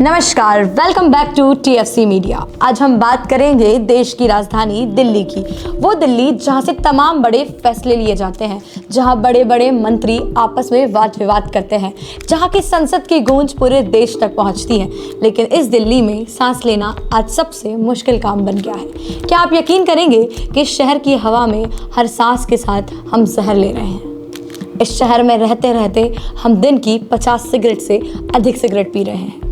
नमस्कार, welcome back to TFC media. आज हम बात करेंगे देश की राजधानी दिल्ली की। वो दिल्ली जहां से तमाम बड़े फैसले लिए जाते हैं, जहां बड़े बड़े मंत्री आपस में वाद विवाद करते हैं, जहां की संसद की गूंज पूरे देश तक पहुंचती है। लेकिन इस दिल्ली में सांस लेना आज सबसे मुश्किल काम बन गया है। क्या आप यकीन करेंगे कि शहर की हवा में हर सांस के साथ हम जहर ले रहे हैं। इस शहर में रहते रहते हम दिन की 50 सिगरेट से अधिक सिगरेट पी रहे हैं।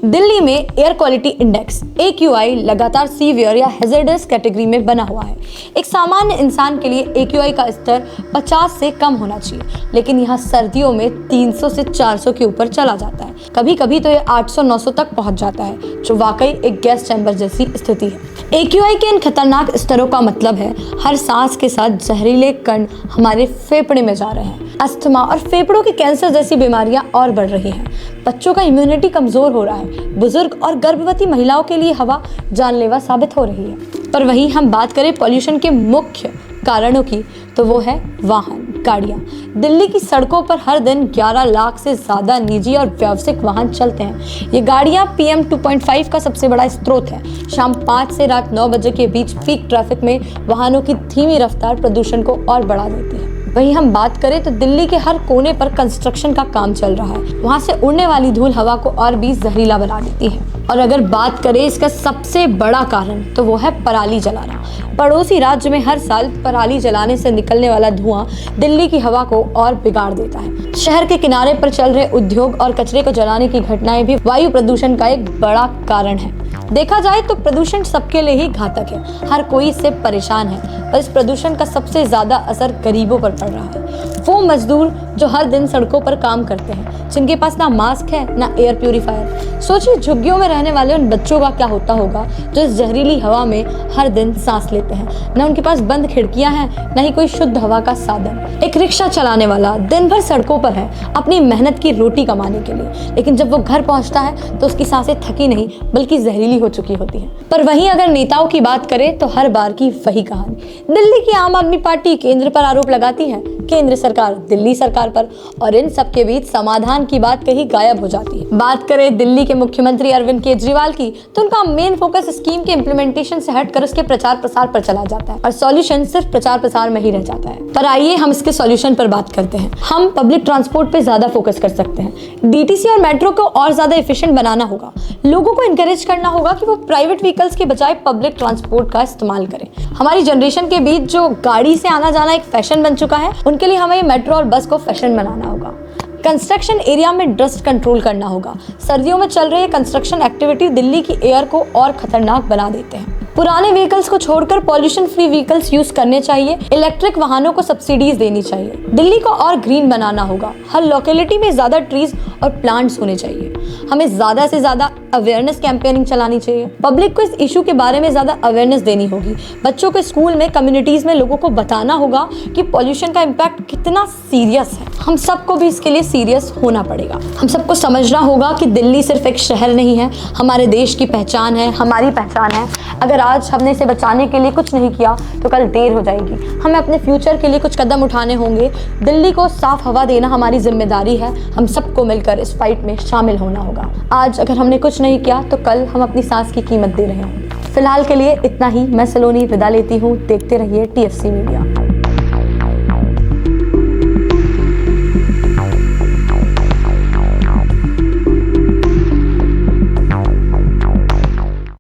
दिल्ली में एयर क्वालिटी इंडेक्स AQI लगातार सीवियर या हैजर्डस कैटेगरी में बना हुआ है। एक सामान्य इंसान के लिए AQI का स्तर 50 से कम होना चाहिए, लेकिन यहाँ सर्दियों में 300 से 400 के ऊपर चला जाता है। कभी कभी तो ये 800-900 तक पहुँच जाता है, जो वाकई एक गैस चैम्बर जैसी स्थिति है। AQI के इन खतरनाक स्तरों का मतलब है हर सांस के साथ जहरीले कण हमारे फेफड़े में जा रहे हैं। अस्थमा और फेफड़ों के कैंसर जैसी बीमारियां और बढ़ रही हैं। बच्चों का इम्यूनिटी कमजोर हो रहा है। बुजुर्ग और गर्भवती महिलाओं के लिए हवा जानलेवा साबित हो रही है। पर वहीं हम बात करें पॉल्यूशन के मुख्य कारणों की, तो वो है वाहन, गाड़ियाँ। दिल्ली की सड़कों पर हर दिन 11 लाख से ज़्यादा निजी और व्यावसायिक वाहन चलते हैं। ये गाड़ियाँ PM 2.5 का सबसे बड़ा स्रोत है। शाम 5 से रात 9 बजे के बीच पीक ट्रैफिक में वाहनों की धीमी रफ्तार प्रदूषण को और बढ़ा देती है। वहीं हम बात करें तो दिल्ली के हर कोने पर कंस्ट्रक्शन का काम चल रहा है। वहां से उड़ने वाली धूल हवा को और भी जहरीला बना देती है। और अगर बात करें इसका सबसे बड़ा कारण, तो वो है पराली जलाना। पड़ोसी राज्य में हर साल पराली जलाने से निकलने वाला धुआं दिल्ली की हवा को और बिगाड़ देता है। शहर के किनारे पर चल रहे उद्योग और कचरे को जलाने की घटनाएं भी वायु प्रदूषण का एक बड़ा कारण है। देखा जाए तो प्रदूषण सबके लिए ही घातक है। हर कोई इससे परेशान है, पर इस प्रदूषण का सबसे ज्यादा असर गरीबों पर पड़ रहा है। वो मजदूर जो हर दिन सड़कों पर काम करते हैं, जिनके पास ना मास्क है ना एयर प्यूरिफायर। सोचिए झुग्गियों में रहने वाले उन बच्चों का क्या होता होगा जो इस जहरीली हवा में हर दिन सांस लेते हैं। ना उनके पास बंद खिड़कियां हैं, ना ही कोई शुद्ध हवा का साधन। एक रिक्शा चलाने वाला दिन भर सड़कों पर है अपनी मेहनत की रोटी कमाने के लिए, लेकिन जब वो घर पहुंचता है तो उसकी सांसें थकी नहीं बल्कि जहरीली हो चुकी होती है। पर वहीं अगर नेताओं की बात करें तो हर बार की वही कहानी। दिल्ली की आम आदमी पार्टी केंद्र पर आरोप लगाती है, केंद्र सरकार दिल्ली सरकार पर, और इन सब के बीच समाधान की बात कहीं गायब हो जाती है। बात करें दिल्ली के मुख्यमंत्री अरविंद केजरीवाल की, तो उनका मेन फोकस स्कीम के इम्प्लीमेंटेशन से हटकर उसके प्रचार प्रसार पर चला जाता है और सॉल्यूशन सिर्फ प्रचार प्रसार में ही रह जाता है। पर आइए हम इसके सॉल्यूशन पर बात करते हैं। हम पब्लिक ट्रांसपोर्ट पे ज्यादा फोकस कर सकते हैं। DTC और मेट्रो को और ज्यादा एफिशिएंट बनाना होगा। लोगों को इनकरेज करना होगा कि वो प्राइवेट व्हीकल्स के बजाय पब्लिक ट्रांसपोर्ट का इस्तेमाल करें। हमारी जनरेशन के बीच जो गाड़ी से आना जाना एक फैशन बन चुका है, उनके लिए हमें मेट्रो और बस को फैशन बनाना होगा। कंस्ट्रक्शन एरिया में डस्ट कंट्रोल करना होगा। सर्दियों में चल रही कंस्ट्रक्शन एक्टिविटी दिल्ली की एयर को और खतरनाक बना देते हैं। पुराने व्हीकल्स को छोड़कर पॉल्यूशन फ्री व्हीकल्स यूज करने चाहिए। इलेक्ट्रिक वाहनों को सब्सिडीज देनी चाहिए। दिल्ली को और ग्रीन बनाना होगा। हर लोकेलिटी में ज्यादा ट्रीज और प्लांट्स होने चाहिए। हमें ज्यादा से ज्यादा अवेयरनेस कैंपेनिंग चलानी चाहिए। पब्लिक को इस इशू के बारे में ज्यादा अवेयरनेस देनी होगी। बच्चों को स्कूल में, कम्युनिटीज में लोगों को बताना होगा कि पॉल्यूशन का इम्पैक्ट कितना सीरियस है। हम सबको भी इसके लिए सीरियस होना पड़ेगा। हम सबको समझना होगा कि दिल्ली सिर्फ एक शहर नहीं है, हमारे देश की पहचान है, हमारी पहचान है। अगर आज हमने इसे बचाने के लिए कुछ नहीं किया तो कल देर हो जाएगी। हमें अपने फ्यूचर के लिए कुछ कदम उठाने होंगे। दिल्ली को साफ हवा देना हमारी जिम्मेदारी है। हम सबको मिलकर इस फाइट में शामिल होना होगा। आज अगर हमने कुछ नहीं किया तो कल हम अपनी सांस की कीमत दे रहे होंगे। फिलहाल के लिए इतना ही। मैं सलोनी विदा लेती हूँ। देखते रहिए TFC मीडिया।